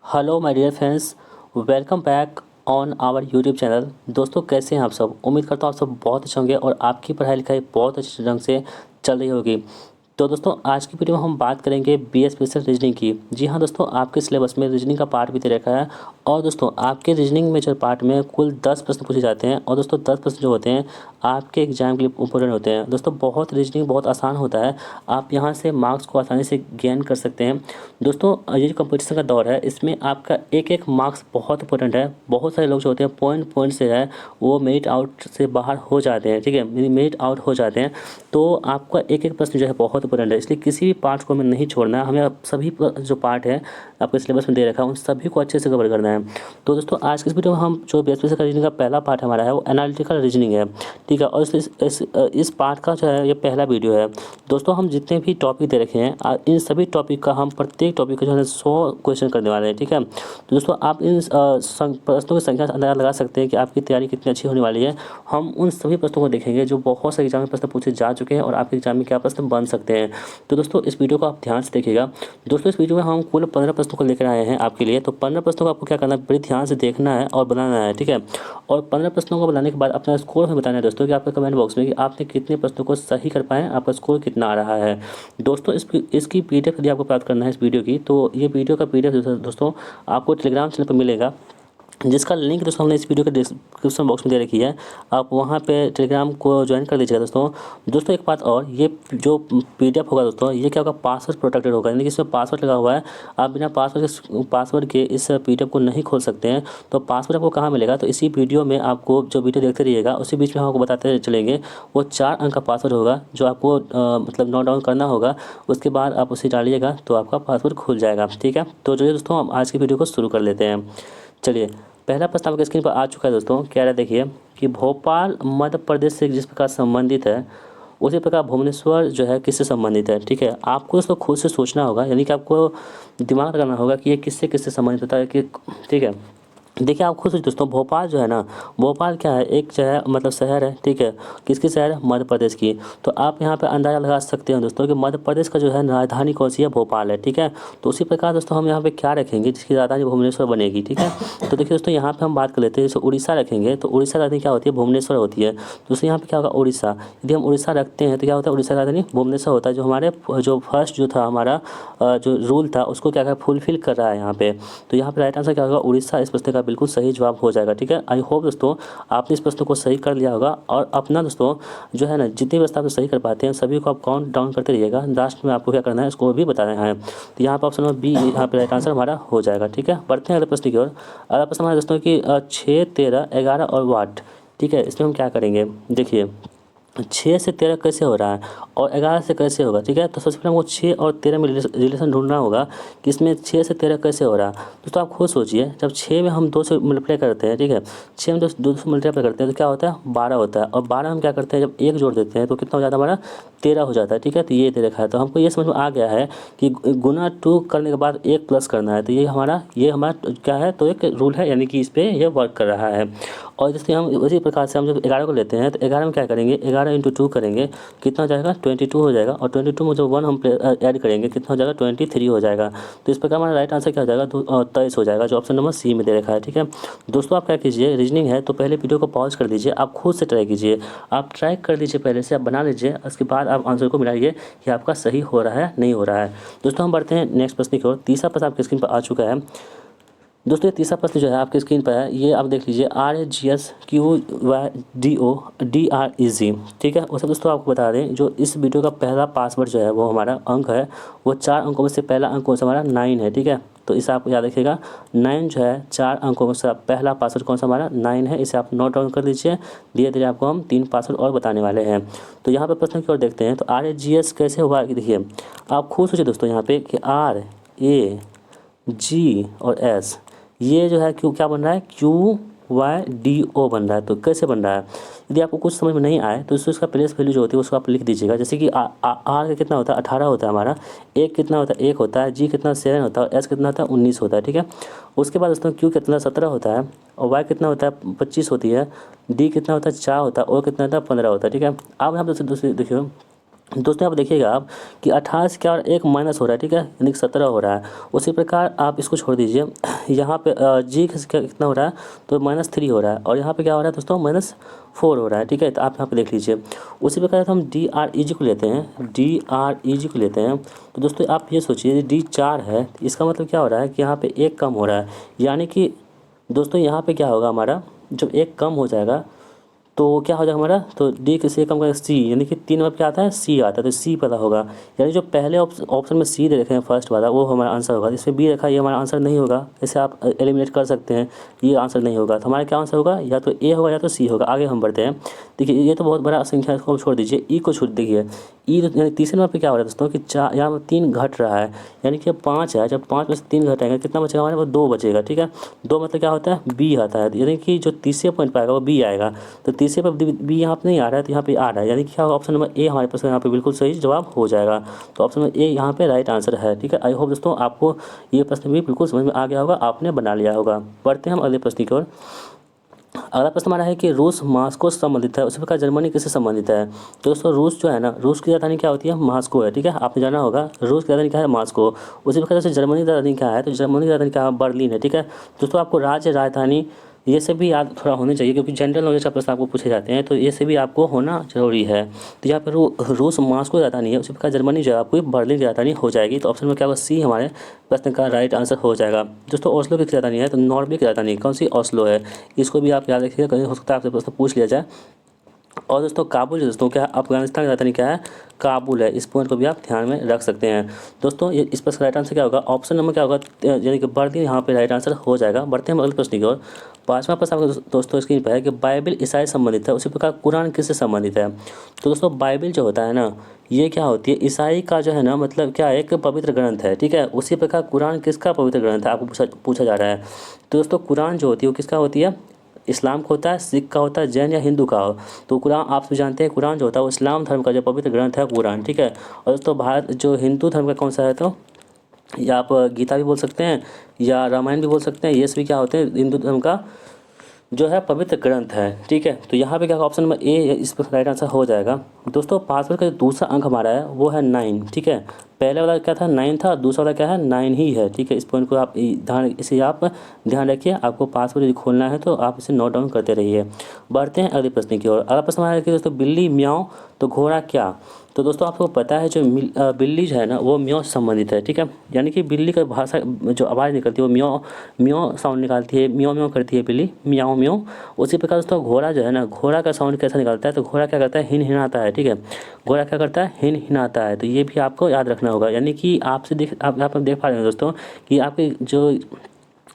Hello my dear friends, welcome back on our YouTube channel. दोस्तों, कैसे हैं आप सब? उम्मीद करता हूँ आप सब बहुत अच्छे होंगे और आपकी पढ़ाई लिखाई बहुत अच्छे ढंग से चल रही होगी। तो दोस्तों, आज की वीडियो में हम बात करेंगे बी ए स्पेशल रीजनिंग की। जी हाँ दोस्तों, आपके सिलेबस में रीजनिंग का पार्ट भी दे रखा है। और दोस्तों, आपके रीजनिंग मेजर पार्ट में कुल 10 प्रश्न पूछे जाते हैं। और दोस्तों, 10 प्रश्न जो होते हैं आपके एग्जाम के लिए इंपॉर्टेंट होते हैं। दोस्तों, बहुत रीजनिंग बहुत आसान होता है। आप यहाँ से मार्क्स को आसानी से गेन कर सकते हैं। दोस्तों, ये जो कंपटीशन का दौर है, इसमें आपका एक एक मार्क्स बहुत इंपॉर्टेंट है। बहुत सारे लोग जो होते हैं पॉइंट पॉइंट से है वो मेरिट आउट से बाहर हो जाते हैं। ठीक है, मेरिट आउट हो जाते हैं। तो आपका एक एक प्रश्न जो है बहुत इंपॉर्टेंट है, इसलिए किसी भी पार्ट को हमें नहीं छोड़ना है। हमें सभी जो पार्ट है आपके सिलेबस में दे रखा है उन सभी को अच्छे से कवर करना है। तो दोस्तों, आज के इस वीडियो में हम जो बेसिक रीजनिंग का पहला पार्ट हमारा है वो एनालिटिकल रीजनिंग है। ठीक है, और इस पार्ट का जो है ये पहला वीडियो है। दोस्तों, हम जितने भी टॉपिक दे रखे हैं इन सभी टॉपिक का हम प्रत्येक टॉपिक का जो है 100 क्वेश्चन करने वाले हैं। ठीक है, तो दोस्तों आप इन प्रश्नों की संख्या से अंदाजा लगा सकते हैं कि आपकी तैयारी कितनी अच्छी होने वाली है। हम उन सभी प्रश्नों को देखेंगे जो बहुत से एग्जाम में प्रश्न पूछे जा चुके हैं और आपके एग्जाम में क्या प्रश्न बन सकते हैं। तो दोस्तों, इस वीडियो को आप ध्यान से देखिएगा। दोस्तों, इस वीडियो में हम कुल 15 प्रश्नों को लेकर आए हैं आपके लिए। तो 15 प्रश्नों को आपको क्या करना है, बड़े ध्यान से देखना है और बनाना है। ठीक है, और 15 प्रश्नों को बनाने के बाद अपना स्कोर हमें बताना है दोस्तों कि आपके कमेंट बॉक्स में कि आपने कितने प्रश्नों को सही कर पाए, आपका स्कोर कितना आ रहा है। दोस्तों, इसकी पीडीएफ यदि आपको प्राप्त करना है इस वीडियो की, तो ये वीडियो का पीडीएफ दोस्तों आपको टेलीग्राम चैनल पर मिलेगा, जिसका लिंक दोस्तों हमने इस वीडियो के डिस्क्रिप्शन बॉक्स में दे रखी है। आप वहाँ पे टेलीग्राम को ज्वाइन कर लीजिएगा दोस्तों। एक बात और, ये जो पीडीएफ होगा दोस्तों, ये क्या होगा, पासवर्ड प्रोटेक्टेड होगा, यानी कि इसमें पासवर्ड लगा हुआ है। आप बिना पासवर्ड के इस पीडीएफ को नहीं खोल सकते हैं। तो पासवर्ड आपको कहाँ मिलेगा, तो इसी वीडियो में आपको जो वीडियो देखते रहिएगा उसी बीच में हम आपको बताते चलेंगे। वो 4 अंक का पासवर्ड होगा जो आपको मतलब नोट डाउन करना होगा। उसके बाद आप उसे डालिएगा तो आपका पासवर्ड खुल जाएगा। ठीक है, तो चलिए दोस्तों, हम आज की वीडियो को शुरू कर लेते हैं। चलिए, पहला प्रश्न आपके स्क्रीन पर आ चुका है दोस्तों। क्या है, देखिए कि भोपाल मध्य प्रदेश से जिस प्रकार संबंधित है उसी प्रकार भुवनेश्वर जो है किससे संबंधित है। ठीक है, आपको इसको खुद से सोचना होगा, यानी कि आपको दिमाग लगाना होगा कि ये किससे किससे संबंधित होता है कि। ठीक है, देखिए आप खुद सोचिए दोस्तों, भोपाल जो है ना, भोपाल क्या है, एक जो है मतलब शहर है। ठीक है, किसकी शहर है, मध्य प्रदेश की। तो आप यहाँ पे अंदाज़ा लगा सकते हैं दोस्तों कि मध्य प्रदेश का जो है राजधानी कौन सी है, भोपाल है। ठीक है, तो उसी प्रकार दोस्तों हम यहाँ पे क्या रखेंगे, जिसकी राजधानी भुवनेश्वर बनेगी। ठीक है, तो देखिए दोस्तों, यहाँ पे हम बात कर लेते हैं, जैसे उड़ीसा रखेंगे तो उड़ीसा राजधानी क्या होती है, भुवनेश्वर होती है। दोस्तों, यहाँ पे क्या होगा, उड़ीसा। यदि हम उड़ीसा रखते हैं तो क्या होता है, उड़ीसा राजधानी भुवनेश्वर होता है। जो हमारे जो फर्स्ट जो था हमारा जो रूल था उसको क्या फुलफिल कर रहा है यहाँ पे। तो यहाँ पे राइट आंसर क्या होगा, उड़ीसा इस प्रश्न का बिल्कुल सही जवाब हो जाएगा। ठीक है, आई होप दोस्तों आपने इस प्रश्न को सही कर लिया होगा। और अपना दोस्तों जो है ना, जितने भी प्रश्न आप सही कर पाते हैं सभी को आप काउंट डाउन करते रहिएगा। लास्ट में आपको क्या करना है, इसको भी बताना है। तो यहाँ पर ऑप्शन नंबर बी यहाँ पे राइट आंसर हमारा हो जाएगा। ठीक है, बढ़ते हैं अगले प्रश्न की ओर। अगला प्रश्न हमारा दोस्तों कि 6, 13, 11 और वाट। ठीक है, इसमें हम क्या करेंगे, देखिए 6 से 13 कैसे हो रहा है और 11 से कैसे होगा। ठीक है, तो सबसे पहले हमको 6 और 13 में रिलेशन ढूंढना होगा कि इसमें 6 से 13 कैसे हो रहा है। दोस्तों, आप खुद सोचिए, जब 6 में हम 2 से मल्टीप्लाई करते हैं, ठीक है, 6 में 2 से मल्टीप्लाई करते हैं तो क्या होता है, 12 होता है। और 12 हम क्या करते हैं, जब 1 जोड़ देते हैं तो कितना हो जाता है हमारा, 13 हो जाता है। ठीक है, तो ये दे रखा है, तो हमको ये समझ में आ गया है कि गुना 2 करने के बाद 1 प्लस करना है। तो ये हमारा क्या है, तो एक रूल है, यानी कि इस पर यह वर्क कर रहा है। और जैसे हम उसी प्रकार से हम जब 11 को लेते हैं तो 11 में क्या करेंगे, 11 इंटू 2 करेंगे, कितना हो जाएगा, 22 हो जाएगा। और 22 में जो 1 हम ऐड करेंगे कितना हो जाएगा, 23 हो जाएगा। तो इस प्रकार हमारा राइट आंसर क्या हो जाएगा, 23 हो जाएगा, जो ऑप्शन नंबर सी में दे रखा है। ठीक है दोस्तों, आप क्या कीजिए, रीजनिंग है तो पहले वीडियो को पॉज कर दीजिए, आप खुद से ट्राई कीजिए, आप ट्राई कर लीजिए, पहले से आप बना लीजिए, उसके बाद आप आंसर को मिलाइए कि आपका सही हो रहा है नहीं हो रहा है। दोस्तों, हम बढ़ते हैं नेक्स्ट प्रश्न की ओर। तीसरा प्रश्न आपकी स्क्रीन पर आ चुका है दोस्तों। ये तीसरा प्रश्न जो है आपकी स्क्रीन पर है, ये आप देख लीजिए, RGSQYDREZ। ठीक है, उससे दोस्तों आपको बता दें, जो इस वीडियो का पहला पासवर्ड जो है वो हमारा अंक है, वो 4 अंकों में से पहला अंक कौन सा हमारा, 9 है। ठीक है, तो इसे आप याद रखिएगा, 9 जो है 4 अंकों में से पहला पासवर्ड कौन सा हमारा, 9 है। इसे आप नोट डाउन कर लीजिए। धीरे धीरे आपको हम 3 पासवर्ड और बताने वाले हैं। तो यहाँ पर प्रश्न की ओर देखते हैं, तो RGS कैसे हुआ, देखिए आप खुद सोचिए दोस्तों यहाँ पे कि RAG और S, ये जो है क्यू क्या बन रहा है, QYDO बन रहा है। तो कैसे बन रहा है, यदि आपको कुछ समझ में नहीं आए तो इसका प्लेस वैल्यू जो होती है उसको आप लिख दीजिएगा। जैसे कि आर का कितना होता है, 18 होता है हमारा, एक कितना होता है, 1 होता है, जी कितना 7 होता है, और एस कितना होता है, 19 होता है। ठीक है, उसके बाद दोस्तों क्यू कितना 17 होता है, और वाई कितना होता है, 25 होती है, डी कितना होता है, 4 होता है, और कितना होता है, 15 होता है। ठीक है, अब यहाँ पर दूसरी देखिए दोस्तों, आप देखिएगा आप कि 18 से क्या और 1 माइनस हो रहा है। ठीक है, यानी कि 17 हो रहा है। उसी प्रकार आप इसको छोड़ दीजिए, यहाँ पे जी कितना हो रहा है, तो -3 हो रहा है, और यहाँ पे क्या हो रहा है दोस्तों, -4 हो रहा है। ठीक है, तो आप यहाँ पे देख लीजिए। उसी प्रकार हम डी आर ई जी को लेते हैं, डी आर ई जी को लेते हैं, तो दोस्तों आप ये सोचिए डी 4 है, इसका मतलब क्या हो रहा है कि यहाँ पे 1 कम हो रहा है, यानी कि दोस्तों यहाँ पे क्या होगा हमारा, जब 1 कम हो जाएगा तो क्या हो जाएगा हमारा, तो डी किसी कम का सी, यानी कि 3 नंबर क्या आता है, सी आता है, तो सी पता होगा। यानी जो पहले ऑप्शन में सी दे रखे हैं फर्स्ट वाला, वो हमारा आंसर होगा। इसमें बी रखा है, ये हमारा आंसर नहीं होगा। इसे आप एलिमिनेट कर सकते हैं, ये आंसर नहीं होगा। तो हमारा क्या आंसर होगा, या तो ए होगा या तो सी होगा। आगे हम बढ़ते हैं। देखिए ये तो बहुत बड़ा संख्या, इसको छोड़ दीजिए, ई को छोड़ देखिए। ई यानी तीसरे नंबर पर क्या हो रहा है दोस्तों कि 4, यहाँ पर 3 घट रहा है, यानी कि 5 है। जब 5 में से 3 घटाएंगे कितना बचेगा हमारे पास, 2 बचेगा। ठीक है, 2 मतलब क्या होता है, बी आता है, यानी कि जो तीसरे पॉइंट पर आएगा वो बी आएगा। तो तीसरे पर बी यहाँ पे नहीं आ रहा है, तो यहाँ पे आ रहा है, यानी कि क्या होगा, ऑप्शन नंबर ए हमारे पास यहाँ पे बिल्कुल सही जवाब हो जाएगा। तो ऑप्शन नंबर ए यहाँ पे राइट आंसर है। ठीक है, आई होप दोस्तों आपको ये प्रश्न भी बिल्कुल समझ में आ गया होगा, आपने बना लिया होगा। बढ़ते हैं हम अगले प्रश्न की ओर। अगला प्रश्न हमारा है कि रूस मास्को से संबंधित है, उसी प्रकार जर्मनी किससे संबंधित है। तो दोस्तों रूस जो है ना, रूस की राजधानी क्या होती है, मास्को है। ठीक है, आपने जाना होगा रूस की राजधानी क्या है, मास्को। उसी प्रकार से जर्मनी की राजधानी क्या है, तो जर्मनी की राजधानी क्या है, बर्लिन है। ठीक है दोस्तों, आपको राज्य राजधानी ये सब भी याद थोड़ा होनी चाहिए, क्योंकि जनरल नॉलेज का प्रश्न आपको पूछे जाते हैं, तो ये से भी आपको होना जरूरी है। तो यहाँ पर रूस मास्को की राजधानी है, उसी प्रकार जर्मनी जो है आपकी बर्लिन की राजधानी हो जाएगी। तो ऑप्शन में क्या होगा, सी हमारे प्रश्न का राइट आंसर हो जाएगा। दोस्तों ओस्लो की राजधानी है, तो नॉर्वे की राजधानी कौन सी, ओस्लो है। इसको भी आप याद रखिएगा, कहीं हो सकता है आपसे प्रश्न पूछ लिया जाए। और दोस्तों काबुल दोस्तों क्या है, अफगानिस्तान की राजधानी क्या है, काबुल है। इस पॉइंट को भी आप ध्यान में रख सकते हैं। दोस्तों ये इस पर राइट आंसर क्या होगा, ऑप्शन नंबर क्या होगा, यानी कि बर्लिन यहाँ पे राइट आंसर हो जाएगा। बढ़ते हैं हम अगले प्रश्न की ओर। 5वां प्रश्न आपका दोस्तों स्क्रीन पर है कि बाइबल ईसाई संबंधित है, उसी प्रकार कुरान किससे संबंधित है। तो दोस्तों बाइबल जो होता है ना, ये क्या होती है, ईसाई का जो है ना, मतलब क्या है, एक पवित्र ग्रंथ है। ठीक है, उसी प्रकार कुरान किसका पवित्र ग्रंथ है, आपको पूछा जा रहा है। तो दोस्तों कुरान जो होती है वो किसका होती है, इस्लाम का होता है, सिख का होता है, जैन या हिंदू का हो। तो कुरान आप सब जानते हैं, कुरान जो होता है वो इस्लाम धर्म का जो पवित्र ग्रंथ है कुरान। ठीक है, और दोस्तों भारत जो हिंदू धर्म का कौन सा है, तो या आप गीता भी बोल सकते हैं या रामायण भी बोल सकते हैं, ये सभी क्या होते हैं, हिंदू धर्म का जो है पवित्र ग्रंथ है। ठीक है, तो यहाँ पे क्या ऑप्शन नंबर ए इस पर राइट आंसर हो जाएगा। दोस्तों पासवर्ड का जो दूसरा अंक हमारा है वो है 9। ठीक है, पहले वाला क्या था, 9 था, दूसरा वाला क्या है, 9 ही है। ठीक है, इस पॉइंट को आप ध्यान रखिए। आपको पासवर्ड यदि खोलना है तो आप इसे नोट डाउन करते रहिए। बढ़ते हैं अगले प्रश्न की ओर। अगला प्रश्न हमारा है कि दोस्तों बिल्ली म्याऊं तो घोड़ा क्या। तो दोस्तों आपको पता है जो बिल्ली जो है ना वो म्याऊं से संबंधित है। ठीक है, यानी कि बिल्ली का भाषा जो आवाज़ निकलती है वो म्याऊं म्याऊं साउंड निकालती है, म्याऊं म्याऊं करती है बिल्ली, म्याऊं म्याऊं। उसी प्रकार दोस्तों घोड़ा जो है ना, घोड़ा का साउंड कैसा निकलता है, तो घोड़ा क्या करता है, हिन हिनाता है। ठीक है, घोड़ा क्या करता है, हिन हिनाता है। तो ये भी आपको याद रखना होगा। यानी कि आप यहाँ पर देख पा रहे हैं दोस्तों कि आपके जो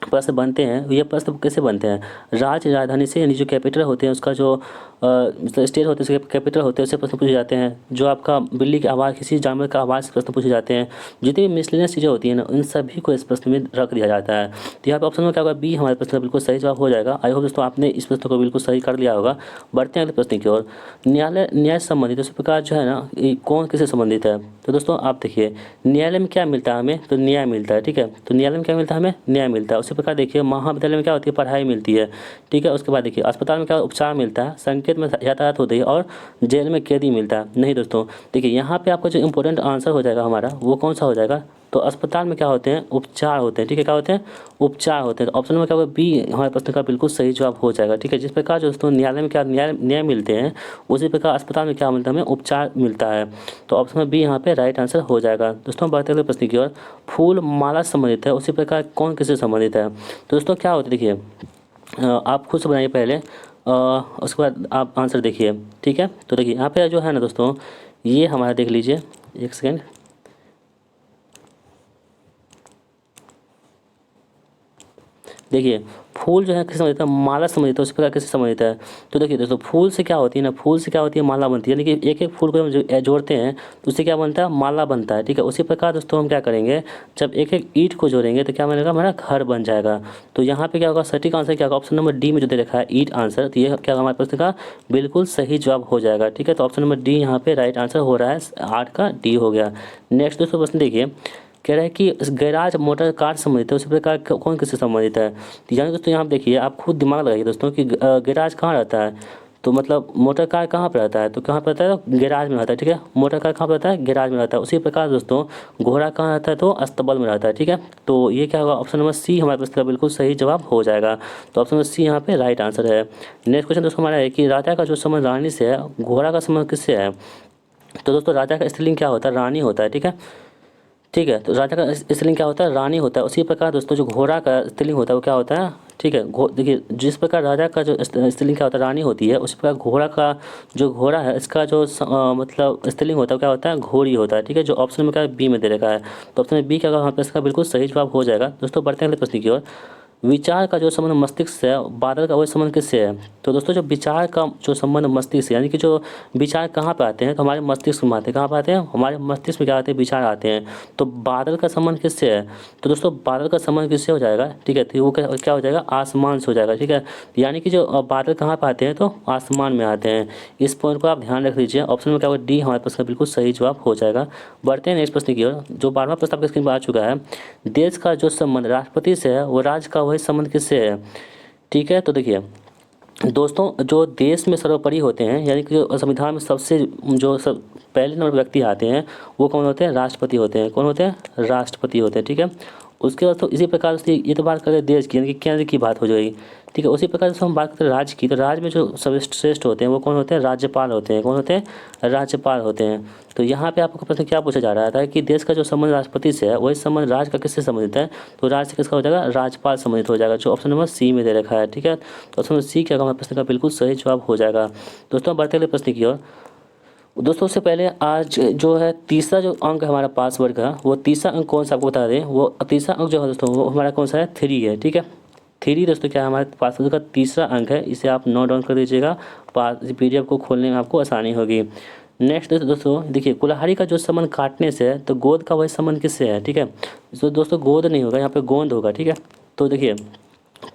प्रश्न बनते हैं, ये प्रश्न कैसे बनते हैं, राज्य राजधानी से, यानी जो कैपिटल होते हैं उसका जो स्टेट होते हैं उसके कैपिटल होते हैं उससे प्रश्न पूछे जाते हैं। जो आपका बिल्ली की आवाज़, किसी जानवर का आवाज़ से प्रश्न पूछे जाते हैं। जितनी भी मिसलेनियस चीज़ें होती हैं ना, उन सभी को इस प्रश्न में रख दिया जाता है। तो यहाँ पे ऑप्शन में क्या होगा, बी हमारे प्रश्न का बिल्कुल सही जवाब हो जाएगा। आई होप दोस्तों आपने इस प्रश्न को बिल्कुल सही कर लिया होगा। बढ़ते हैं अगले प्रश्न की ओर। न्याय से संबंधित इस प्रकार जो है ना, कौन किससे संबंधित है। तो दोस्तों आप देखिए न्यायालय में क्या मिलता है हमें, तो न्याय मिलता है। ठीक है, तो न्यायालय में क्या मिलता है, हमें न्याय मिलता है। उसी प्रकार देखिए महाविद्यालय में क्या होती है, पढ़ाई मिलती है। ठीक है, उसके बाद देखिए अस्पताल में क्या उपचार मिलता है, संकेत में यातायात होती है, और जेल में कैदी मिलता है। नहीं दोस्तों, देखिए यहाँ पे आपका जो इंपॉर्टेंट आंसर हो जाएगा हमारा, वो कौन सा हो जाएगा, तो अस्पताल में क्या होते हैं, उपचार होते हैं। ठीक है, क्या होते हैं, उपचार होते हैं। तो ऑप्शन में क्या होगा, बी हमारे प्रश्न का बिल्कुल सही जवाब हो जाएगा। ठीक है, जिस प्रकार दोस्तों न्यायालय में क्या न्याय मिलते हैं, उसी प्रकार अस्पताल में क्या मिलता है, हमें उपचार मिलता है। तो ऑप्शन में बी यहाँ पे राइट आंसर हो जाएगा। दोस्तों बढ़ते हुए प्रश्न की ओर। फूल माला से संबंधित है, उसी प्रकार कौन किससे संबंधित है। तो दोस्तों क्या होता है, देखिए आप खुद से बनाइए पहले, उसके बाद आप आंसर देखिए। ठीक है, तो देखिए यहाँ पे जो है ना दोस्तों, ये हमारा देख लीजिए, एक सेकेंड, देखिए फूल जो है किससे संबंधित है, माला से संबंधित है, उसी प्रकार किससे संबंधित है। तो देखिए दोस्तों फूल से क्या होती है ना, फूल से क्या होती है, माला बनती है। यानी कि एक एक फूल को हम जोड़ते हैं तो उससे क्या बनता है, माला बनता है। ठीक है, उसी प्रकार दोस्तों हम क्या करेंगे, जब एक एक ईंट को जोड़ेंगे तो क्या बनेगा, हमारा घर बन जाएगा। तो यहाँ पे क्या होगा, सटीक आंसर क्या होगा, ऑप्शन नंबर डी में जो दे रखा है ईंट आंसर, तो ये क्या हमारे प्रश्न का बिल्कुल सही जवाब हो जाएगा। ठीक है, तो ऑप्शन नंबर डी यहाँ पे राइट आंसर हो रहा है, 8 का डी हो गया। नेक्स्ट दोस्तों प्रश्न देखिए, कह रहा है कि गैराज मोटर कार संबंधित है, उसी प्रकार कौन किससे संबंधित है। तो यानी दोस्तों यहाँ देखिए, आप खुद दिमाग लगाइए दोस्तों कि गैराज कहाँ रहता है। तो मतलब मोटर कार कहाँ पर रहता है, तो कहाँ पर रहता है, गैराज में रहता है, ठीक है। मोटर कार कहाँ पर रहता है, गैराज में रहता है। उसी प्रकार दोस्तों घोड़ा कहाँ रहता है, तो अस्तबल में रहता है, ठीक है। तो ये क्या होगा, ऑप्शन नंबर सी हमारे पास का बिल्कुल सही जवाब हो जाएगा। तो ऑप्शन नंबर सी यहाँ पे राइट आंसर है। नेक्स्ट क्वेश्चन दोस्तों हमारा है कि राजा का जो संबंध रानी से है, घोड़ा का संबंध किससे है। तो दोस्तों राजा का स्त्रीलिंग क्या होता है, रानी होता है, ठीक है। ठीक है, तो राजा का स्त्रीलिंग क्या होता है, रानी होता है। उसी प्रकार दोस्तों जो घोड़ा का स्त्रीलिंग होता है वो क्या होता है, ठीक है। देखिए जिस प्रकार राजा का जो स्त्रीलिंग क्या होता है, रानी होती है, उसी प्रकार घोड़ा का जो घोड़ा है इसका जो मतलब स्त्रीलिंग होता है वो क्या होता है, घोड़ी होता है, ठीक है। जो ऑप्शन में क्या है, बी में दे रखा है। तो ऑप्शन में बी क्या होगा, वहाँ पर इसका बिल्कुल सही जवाब हो जाएगा। दोस्तों बढ़ते हैं अगले प्रश्न की ओर। विचार का जो संबंध मस्तिष्क से है, बादल का वही संबंध किससे है। तो दोस्तों जो विचार का जो संबंध मस्तिष्क से, यानी कि जो विचार कहाँ पे आते हैं, तो हमारे मस्तिष्क में आते हैं। कहाँ पे आते हैं, हमारे मस्तिष्क में क्या आते हैं, विचार आते हैं। तो बादल का संबंध किससे है, तो दोस्तों बादल का संबंध किससे हो जाएगा, ठीक है। तो वो क्या हो जाएगा, आसमान से हो जाएगा, ठीक है। यानी कि जो बादल कहाँ पे आते हैं, तो आसमान में आते हैं। इस पॉइंट को आप ध्यान रख लीजिए। ऑप्शन में क्या होगा, डी हमारे पास का बिल्कुल सही जवाब हो जाएगा। बढ़ते हैं नेक्स्ट प्रश्न की ओर। जो 12वां प्रश्न आपके स्क्रीन पर आ चुका है, देश का जो संबंध राष्ट्रपति से है, वो राज्य का वही संबंध किससे है, ठीक है। तो देखिए दोस्तों जो देश में सर्वोपरि होते हैं, यानी कि जो संविधान में सबसे जो सब पहले नंबर व्यक्ति आते हैं, वो कौन होते हैं, राष्ट्रपति होते हैं। कौन होते हैं, राष्ट्रपति होते हैं, ठीक है। उसके बाद तो इसी प्रकार से ये तो बात करें देश की, यानी कि केंद्र की बात हो जाएगी, ठीक है। उसी प्रकार से हम बात करें राज्य की, तो राज्य में जो सर्वश्रेष्ठ होते हैं वो कौन होते हैं, राज्यपाल होते हैं। कौन होते हैं, राज्यपाल होते हैं। तो यहाँ पे आपको प्रश्न क्या पूछा जा रहा था कि देश का जो संबंध राष्ट्रपति से है, वही संबंध राज्य का किससे संबंधित है। तो राज्य से किसका हो जाएगा, राज्यपाल संबंधित हो जाएगा, जो ऑप्शन नंबर सी में दे रखा है, ठीक है। तो ऑप्शन नंबर सी क्या होगा, प्रश्न का बिल्कुल सही जवाब हो जाएगा। दोस्तों बढ़ते अगले प्रश्न की ओर। दोस्तों उससे पहले आज जो है तीसरा जो अंक है हमारा पासवर्ड का, वो तीसरा अंक कौन सा आपको बता दें। वो तीसरा अंक जो है दोस्तों वो हमारा कौन सा है, 3 है, ठीक है। 3 दोस्तों क्या है, हमारे पासवर्ड का तीसरा अंक है। इसे आप नोट डाउन कर दीजिएगा, PDF को खोलने में आपको आसानी होगी। नेक्स्ट दोस्तों देखिए, कुल्हाड़ी का जो संबंध काटने से है, तो गोद का वही संबंध किससे है, ठीक है। तो दोस्तों गोद नहीं होगा, यहाँ पे गोंद होगा, ठीक है। तो देखिए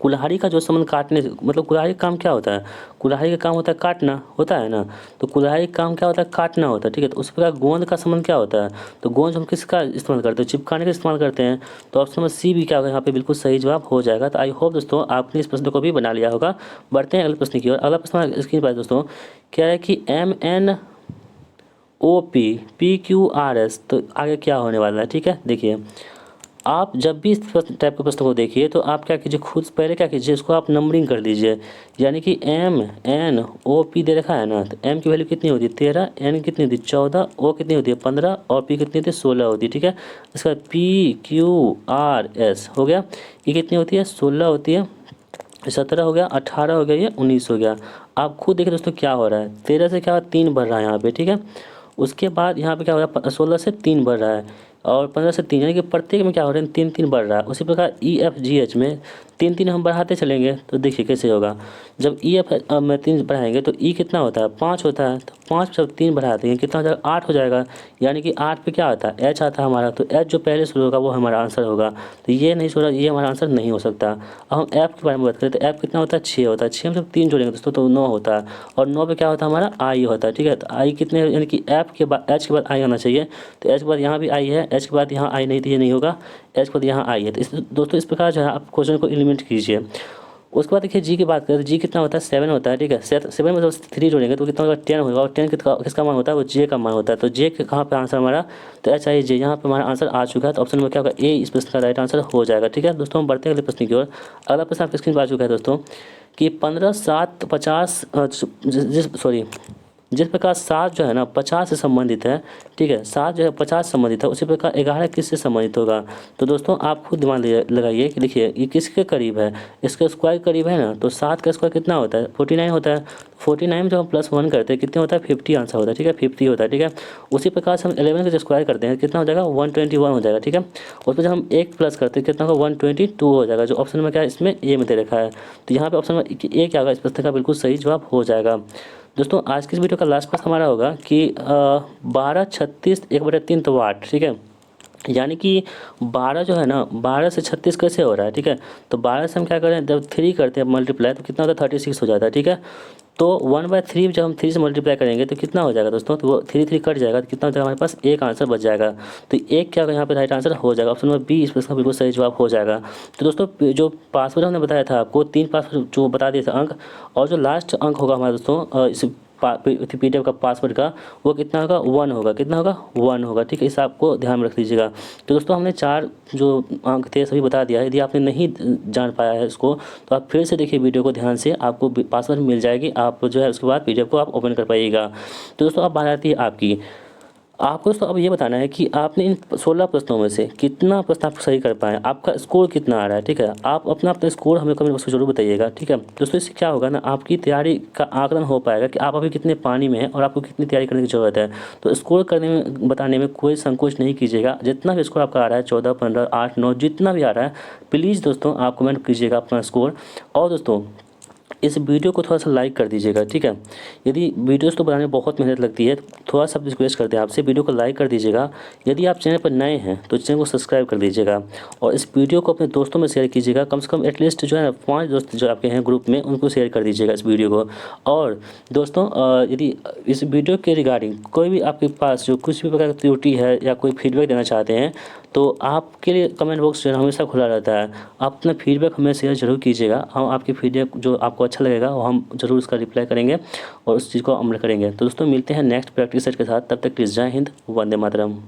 कुल्हाड़ी का जो संबंध काटने से, मतलब कुल्हाड़ी का काम क्या होता है, कुल्हाड़ी का काम होता है काटना, होता है ना। तो कुल्हाड़ी का काम क्या होता है, काटना होता है, ठीक है। तो उसी प्रकार गोंद का संबंध क्या होता है, तो गोंद हम किसका इस्तेमाल करते हैं, चिपकाने का इस्तेमाल करते हैं। तो ऑप्शन नंबर सी भी क्या होगा, यहाँ पे बिल्कुल सही जवाब हो जाएगा। तो आई होप दोस्तों आपने इस प्रश्न को भी बना लिया होगा। बढ़ते हैं अगले प्रश्न की ओर। अगला प्रश्न स्क्रीन पर दोस्तों क्या है कि MNOP PQRS, तो आगे क्या होने वाला है, ठीक है। देखिए आप जब भी इस टाइप के प्रश्न को देखिए, तो आप क्या कीजिए, खुद पहले क्या कीजिए, इसको आप नंबरिंग कर दीजिए। यानी कि MNOP दे रखा है ना, तो M की वैल्यू कितनी होती है, 13, N कितनी होती है, 14, O कितनी होती है, 15, और P कितनी होती है, 16 होती है, ठीक है। इसका PQRS हो गया, ये कितनी होती है, 16 होती है, 17 हो गया, 18 हो गया, ये 19 हो गया। आप खुद देखिए दोस्तों क्या हो रहा है, 13 से क्या 3 बढ़ रहा है यहाँ पे, ठीक है। उसके बाद यहाँ पे क्या हो रहा है, 16 से 3 बढ़ रहा है, और 15 से 3, यानी कि प्रत्येक में क्या हो रहा है, 3 बढ़ रहा है। उसी प्रकार EFGH में 3 हम बढ़ाते चलेंगे, तो देखिए कैसे होगा। जब EF में 3 बढ़ाएंगे तो E कितना होता है, 5 होता है। तो 5 जब 3 बढ़ा देंगे कितना हो जाएगा, 8 हो जाएगा। यानी कि 8 पे क्या आता है, H आता है हमारा। तो H जो पहले शुरू होगा वो हमारा आंसर होगा। तो ये नहीं शुरू, ये हमारा आंसर नहीं हो सकता। अब हम F के बारे में बात करें, तो F कितना होता है, 6 होता है। 6 में जब 3 जोड़ेंगे दोस्तों तो 9 होता है, और 9 पे क्या होता है हमारा, I होता है, ठीक है। तो I कितने, यानी कि F के बाद H के बाद I आना चाहिए। तो H के बाद यहाँ भी I है, H के बाद यहाँ I नहीं, तो ये नहीं होगा, H के बाद यहाँ I है। तो दोस्तों इस प्रकार जो है आप क्वेश्चन को एलिमिनेट कीजिए। उसके बाद देखिए जी की बात करें, तो जी कितना होता है, 7 होता है, ठीक है। 7 में जब 3 जोड़ेंगे तो कितना होगा, 10 होगा, और 10 किसका मान होता है, वो जे का मान होता है। तो जे कहाँ पे आंसर हमारा, तो HIJ यहाँ पे हमारा आंसर आ चुका है। तो ऑप्शन में क्या होगा, ए इस प्रश्न का राइट आंसर हो जाएगा, ठीक है। दोस्तों हम बढ़ते हैं अगले प्रश्न की ओर। अगला प्रश्न आपके स्क्रीन पर आ चुका है दोस्तों कि 15, 7, 50 जिस प्रकार 7 जो है ना 50 से संबंधित है, ठीक है। 7 जो है 50 संबंधित है, उसी प्रकार 11 किससे संबंधित होगा। तो दोस्तों आप खुद दिमाग लगाइए कि देखिए ये किसके करीब है, इसके स्क्वायर करीब है ना। तो 7 का स्क्वायर कितना होता है, 49 होता है। 49 में जब हम +1 करते हैं कितने होता है, 50 आंसर होता है, ठीक है, 50 होता है, ठीक है। उसी प्रकार से हम 11 का स्क्वायर करते हैं कितना हो जाएगा, 121 हो जाएगा, ठीक है। उस पर जब हम 1 प्लस करते हैं कितना होगा, 122 हो जाएगा, जो ऑप्शन में क्या है, इसमें ए में दे रखा है। तो यहाँ पे ऑप्शन में ए क्या होगा, इस प्रश्न का बिल्कुल सही जवाब हो जाएगा। दोस्तों आज की इस वीडियो का लास्ट प्रश्न हमारा होगा कि 12, 36, 1/3 तो वाट, ठीक है। यानी कि 12 जो है ना, 12 से 36 कैसे हो रहा है, ठीक है। तो 12 से हम क्या करें, जब 3 करते हैं मल्टीप्लाई तो कितना होता है, 36 हो जाता है, ठीक है। तो 1/3 जब हम 3 से मल्टीप्लाई करेंगे तो कितना हो जाएगा दोस्तों, तो वो 3 कट जाएगा, तो कितना हो जाएगा हमारे पास, एक आंसर बच जाएगा। तो एक क्या होगा यहाँ पे राइट आंसर हो जाएगा, ऑप्शन नंबर बी इस प्रश्न का बिल्कुल सही जवाब हो जाएगा। तो दोस्तों जो पासवर्ड हमने बताया था आपको, 3 पासवर्ड जो बता दिए थे अंक, और जो लास्ट अंक होगा हमारा दोस्तों इस PDF का पासवर्ड का, वो कितना होगा, 1 होगा, कितना होगा, 1 होगा, ठीक है। इस आपको ध्यान में रख लीजिएगा। तो दोस्तों हमने 4 जो अंक थे सभी बता दिया है। यदि आपने नहीं जान पाया है इसको, तो आप फिर से देखिए वीडियो को ध्यान से, आपको पासवर्ड मिल जाएगी, आप जो है उसके बाद PDF को आप ओपन कर पाइएगा। तो दोस्तों अब बात आती है आपकी, आपको दोस्तों अब ये बताना है कि आपने इन 16 प्रश्नों में से कितना प्रश्न आप सही कर पाए, आपका स्कोर कितना आ रहा है, ठीक है। आप अपना स्कोर हमें कमेंट बॉक्स में जरूर बताइएगा, ठीक है। दोस्तों इससे क्या होगा ना, आपकी तैयारी का आकलन हो पाएगा कि आप अभी कितने पानी में हैं और आपको कितनी तैयारी करने की ज़रूरत है। तो स्कोर करने में, बताने में कोई संकोच नहीं कीजिएगा। जितना भी स्कोर आपका आ रहा है, 14, 15, 8, 9, जितना भी आ रहा है, प्लीज़ दोस्तों आप कमेंट कीजिएगा अपना स्कोर। और दोस्तों इस वीडियो को थोड़ा सा लाइक कर दीजिएगा, ठीक है। यदि वीडियोस तो बनाने में बहुत मेहनत लगती है, थोड़ा सा रिक्वेस्ट करते हैं आपसे, वीडियो को लाइक कर दीजिएगा। यदि आप चैनल पर नए हैं तो चैनल को सब्सक्राइब कर दीजिएगा, और इस वीडियो को अपने दोस्तों में शेयर कीजिएगा। कम से कम एटलीस्ट जो है 5 दोस्त जो आपके हैं ग्रुप में, उनको शेयर कर दीजिएगा इस वीडियो को। और दोस्तों यदि इस वीडियो के रिगार्डिंग कोई भी आपके पास जो कुछ भी प्रकार की त्रुटि है या कोई फीडबैक देना चाहते हैं, तो आपके लिए कमेंट बॉक्स जो है हमेशा खुला रहता है। आप अपना फीडबैक हमें शेयर ज़रूर कीजिएगा। हम आपके फीडबैक जो आपको अच्छा लगेगा वो हम ज़रूर उसका रिप्लाई करेंगे और उस चीज़ को अमल करेंगे। तो दोस्तों मिलते हैं नेक्स्ट प्रैक्टिस सेट के साथ, तब तक प्लीज़ जय हिंद, वंदे मातरम।